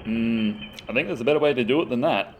I think there's a better way to do it than that.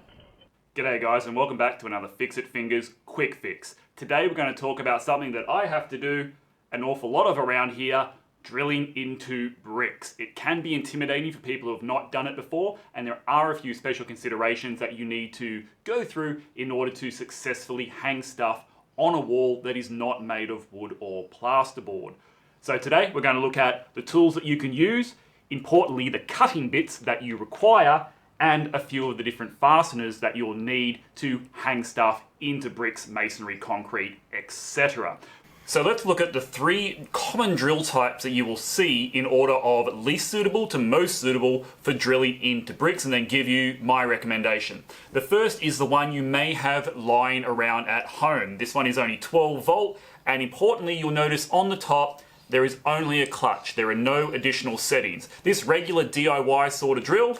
G'day guys, and welcome back to another Fixit Fingers Quick Fix. Today we're going to talk about something that I have to do an awful lot of around here, drilling into bricks. It can be intimidating for people who have not done it before, and there are a few special considerations that you need to go through in order to successfully hang stuff on a wall that is not made of wood or plasterboard. So today we're going to look at the tools that you can use, importantly the cutting bits that you require, and a few of the different fasteners that you'll need to hang stuff into bricks, masonry, concrete, etc. So let's look at the three common drill types that you will see in order of least suitable to most suitable for drilling into bricks, and then give you my recommendation. The first is the one you may have lying around at home. This one is only 12 volt, and importantly you'll notice on the top there is only a clutch. There are no additional settings. This regular DIY sort of drill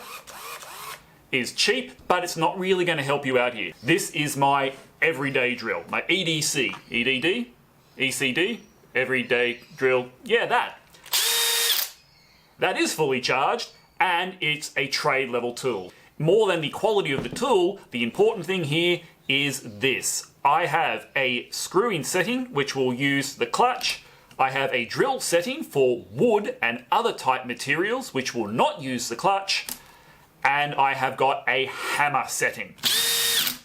is cheap, but it's not really going to help you out here. This is my everyday drill, my EDC, EDD, ECD, everyday drill. Yeah, that. That is fully charged, and it's a trade level tool. More than the quality of the tool, the important thing here is this. I have a screw-in setting, which will use the clutch. I have a drill setting for wood and other type materials, which will not use the clutch. And I have got a hammer setting.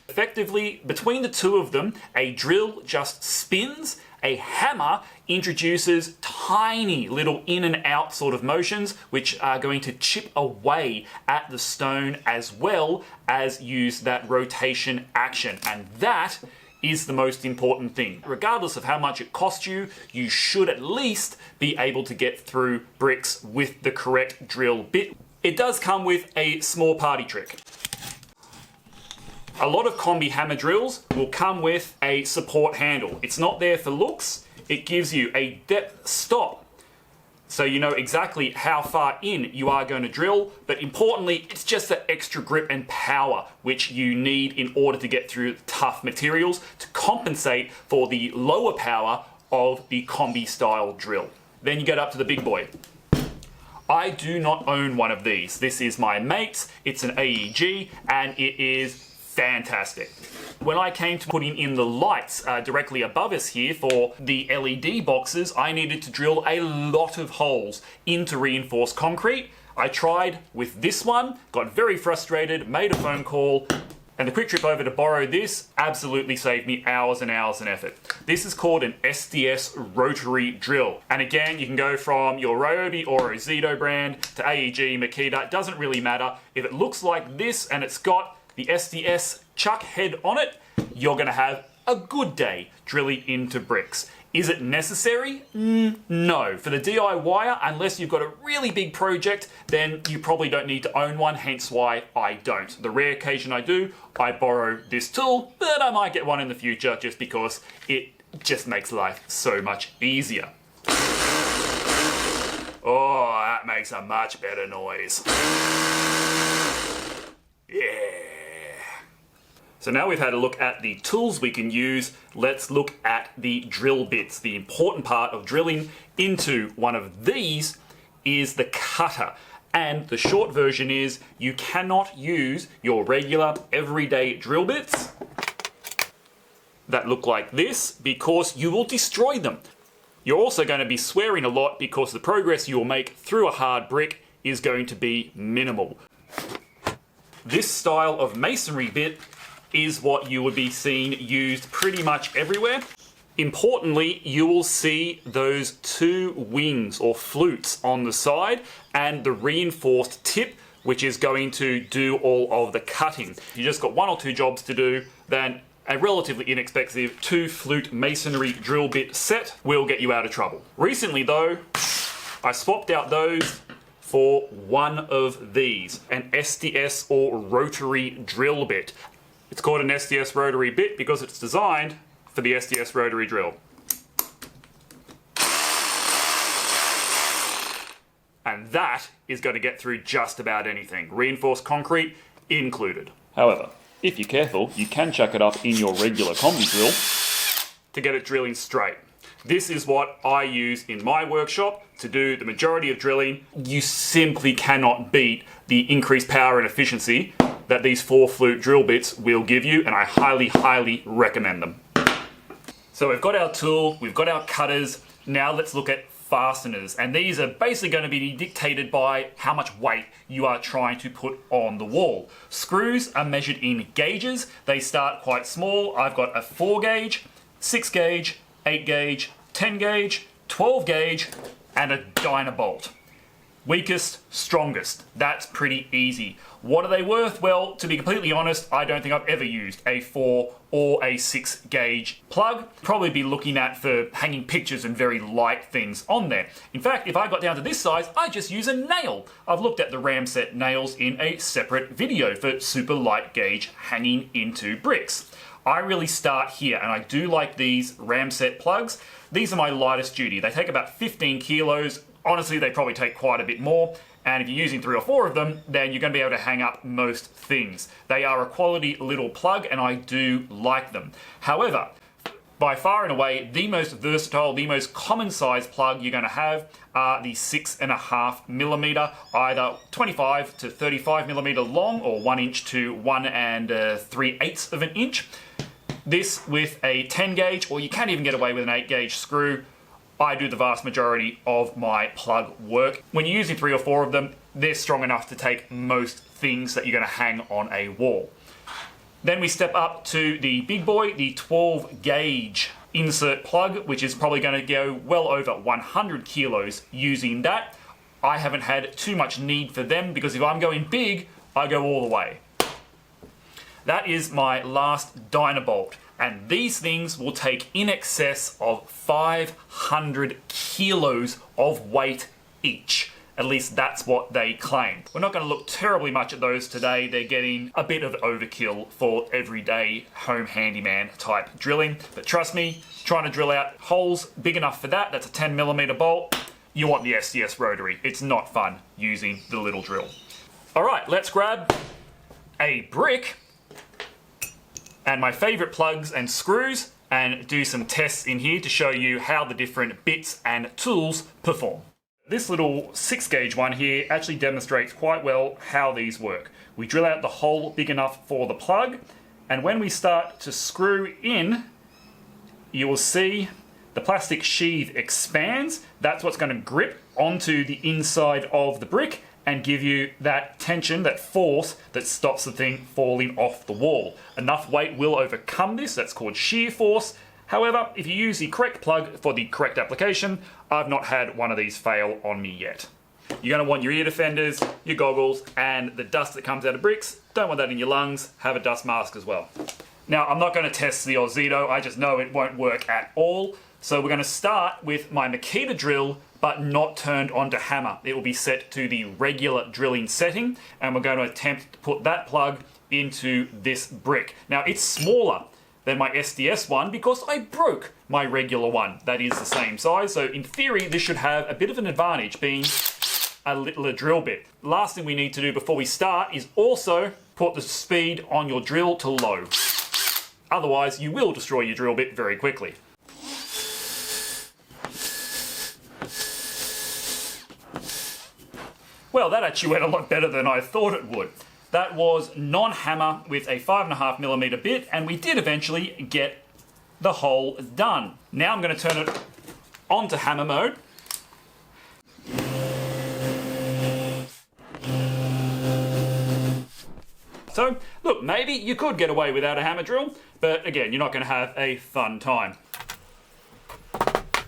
Effectively, between the two of them, a drill just spins. A hammer introduces tiny little in and out sort of motions, which are going to chip away at the stone as well as use that rotation action. And that is the most important thing. Regardless of how much it costs you, you should at least be able to get through bricks with the correct drill bit. It does come with a small party trick. A lot of combi hammer drills will come with a support handle. It's not there for looks, it gives you a depth stop, so you know exactly how far in you are going to drill, but importantly, it's just that extra grip and power which you need in order to get through tough materials to compensate for the lower power of the combi style drill. Then you get up to the big boy. I do not own one of these. This is my mate's, it's an AEG, and it is fantastic. When I came to putting in the lights directly above us here for the LED boxes, I needed to drill a lot of holes into reinforced concrete. I tried with this one, got very frustrated, made a phone call, and the quick trip over to borrow this absolutely saved me hours and hours and effort. This is called an SDS Rotary Drill. And again, you can go from your Ryobi or Ozito brand to AEG, Makita, it doesn't really matter. If it looks like this and it's got the SDS chuck head on it, you're gonna have a good day drilling into bricks. Is it necessary? No. For the DIYer, unless you've got a really big project, then you probably don't need to own one, hence why I don't. The rare occasion I do, I borrow this tool, but I might get one in the future just because it just makes life so much easier. Oh, that makes a much better noise. Yeah. So now we've had a look at the tools we can use, let's look at the drill bits. The important part of drilling into one of these is the cutter. And the short version is you cannot use your regular everyday drill bits that look like this because you will destroy them. You're also going to be swearing a lot because the progress you will make through a hard brick is going to be minimal. This style of masonry bit is what you would be seeing used pretty much everywhere. Importantly, you will see those two wings or flutes on the side and the reinforced tip, which is going to do all of the cutting. If you just got one or two jobs to do, then a relatively inexpensive 2-flute masonry drill bit set will get you out of trouble. Recently though, I swapped out those for one of these, an SDS or rotary drill bit. It's called an SDS rotary bit because it's designed for the SDS rotary drill. And that is going to get through just about anything, reinforced concrete included. However, if you're careful, you can chuck it up in your regular combi drill to get it drilling straight. This is what I use in my workshop to do the majority of drilling. You simply cannot beat the increased power and efficiency that these 4-flute drill bits will give you, and I highly, highly recommend them. So we've got our tool, we've got our cutters. Now let's look at fasteners, and these are basically going to be dictated by how much weight you are trying to put on the wall. Screws are measured in gauges. They start quite small. I've got a 4 gauge, 6 gauge, 8 gauge, 10 gauge, 12 gauge, and a Dynabolt. Weakest, strongest. That's pretty easy. What are they worth? Well, to be completely honest, I don't think I've ever used a 4 or a 6 gauge plug. Probably be looking at for hanging pictures and very light things on there. In fact, if I got down to this size, I just use a nail. I've looked at the Ramset nails in a separate video for super light gauge hanging into bricks. I really start here, and I do like these Ramset plugs. These are my lightest duty. They take about 15 kilos. Honestly, they probably take quite a bit more. And if you're using 3 or 4 of them, then you're going to be able to hang up most things. They are a quality little plug, and I do like them. However, by far and away, the most versatile, the most common size plug you're going to have are the 6.5mm, either 25 to 35mm long, or 1 inch to 1 3/8 of an inch. This with a 10 gauge, or you can even get away with an 8 gauge screw. I do the vast majority of my plug work. When you're using 3 or 4 of them, they're strong enough to take most things that you're going to hang on a wall. Then we step up to the big boy, the 12 gauge insert plug, which is probably going to go well over 100 kilos using that. I haven't had too much need for them, because if I'm going big, I go all the way. That is my last Dynabolt. And these things will take in excess of 500 kilos of weight each. At least that's what they claim. We're not going to look terribly much at those today. They're getting a bit of overkill for everyday home handyman type drilling. But trust me, trying to drill out holes big enough for that, that's a 10mm bolt, you want the SDS Rotary. It's not fun using the little drill. All right, let's grab a brick and my favorite plugs and screws, and do some tests in here to show you how the different bits and tools perform. This little 6 gauge one here actually demonstrates quite well how these work. We drill out the hole big enough for the plug, and when we start to screw in, you will see the plastic sheath expands. That's what's going to grip onto the inside of the brick and give you that tension, that force that stops the thing falling off the wall. Enough weight will overcome this. That's called shear force. However, if you use the correct plug for the correct application, I've not had one of these fail on me yet. You're going to want your ear defenders, your goggles, and the dust that comes out of bricks. Don't want that in your lungs. Have a dust mask as well. Now, I'm not going to test the Ozito. I just know it won't work at all. So we're going to start with my Makita drill, but not turned onto hammer. It will be set to the regular drilling setting, and we're going to attempt to put that plug into this brick. Now, it's smaller than my SDS one because I broke my regular one that is the same size. So in theory, this should have a bit of an advantage, being a littler drill bit. Last thing we need to do before we start is also put the speed on your drill to low. Otherwise, you will destroy your drill bit very quickly. Well, that actually went a lot better than I thought it would. That was non-hammer with a 5.5mm bit, and we did eventually get the hole done. Now I'm going to turn it onto hammer mode. So, look, maybe you could get away without a hammer drill, but again, you're not going to have a fun time.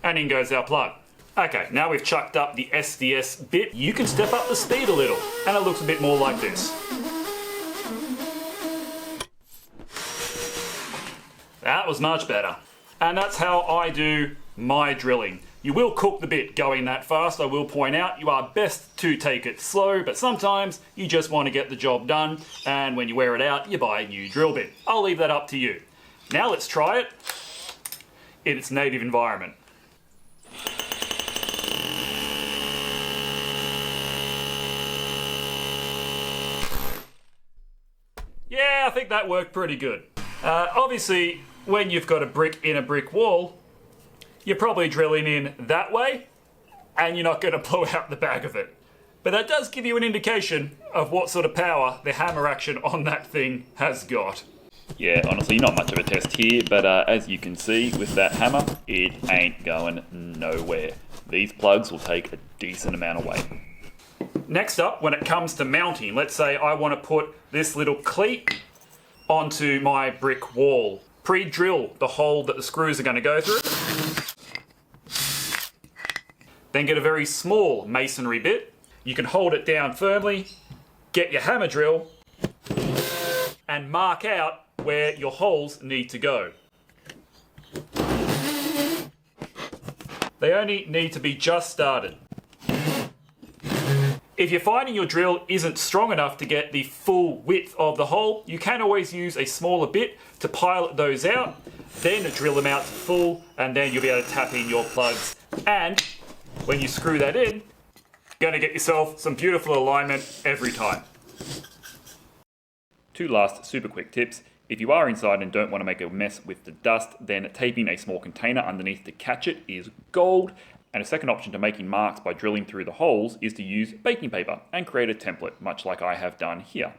And in goes our plug. Okay, now we've chucked up the SDS bit, you can step up the speed a little, and it looks a bit more like this. That was much better. And that's how I do my drilling. You will cook the bit going that fast, I will point out. You are best to take it slow, but sometimes you just want to get the job done, and when you wear it out, you buy a new drill bit. I'll leave that up to you. Now let's try it in its native environment. Yeah, I think that worked pretty good. Obviously, when you've got a brick in a brick wall, you're probably drilling in that way, and you're not going to blow out the back of it. But that does give you an indication of what sort of power the hammer action on that thing has got. Yeah, honestly, not much of a test here, but as you can see with that hammer, it ain't going nowhere. These plugs will take a decent amount of weight. Next up, when it comes to mounting, let's say I want to put this little cleat onto my brick wall. Pre-drill the hole that the screws are going to go through. Then get a very small masonry bit. You can hold it down firmly, get your hammer drill, and mark out where your holes need to go. They only need to be just started. If you're finding your drill isn't strong enough to get the full width of the hole, you can always use a smaller bit to pilot those out, then drill them out to full, and then you'll be able to tap in your plugs. And when you screw that in, you're going to get yourself some beautiful alignment every time. Two last super quick tips. If you are inside and don't want to make a mess with the dust, then taping a small container underneath to catch it is gold. And a second option to making marks by drilling through the holes is to use baking paper and create a template, much like I have done here.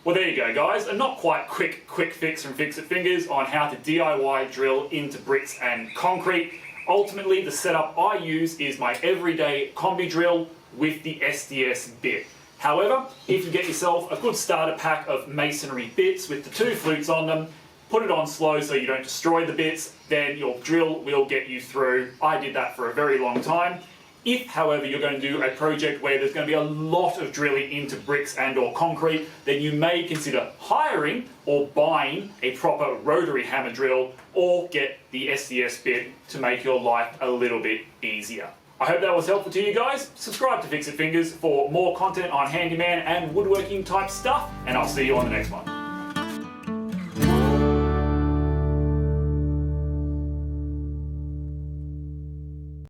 Well, there you go, guys. A not quite quick fix from Fixit Fingers on how to DIY drill into bricks and concrete. Ultimately, the setup I use is my everyday COMBI-DRILL with the SDS bit. However, if you get yourself a good starter pack of masonry bits with the 2 flutes on them, put it on slow so you don't destroy the bits, then your drill will get you through. I did that for a very long time. If, however, you're going to do a project where there's going to be a lot of drilling into bricks and or concrete, then you may consider hiring or buying a proper rotary hammer drill or get the SDS bit to make your life a little bit easier. I hope that was helpful to you guys. Subscribe to Fixit Fingers for more content on handyman and woodworking type stuff, and I'll see you on the next one.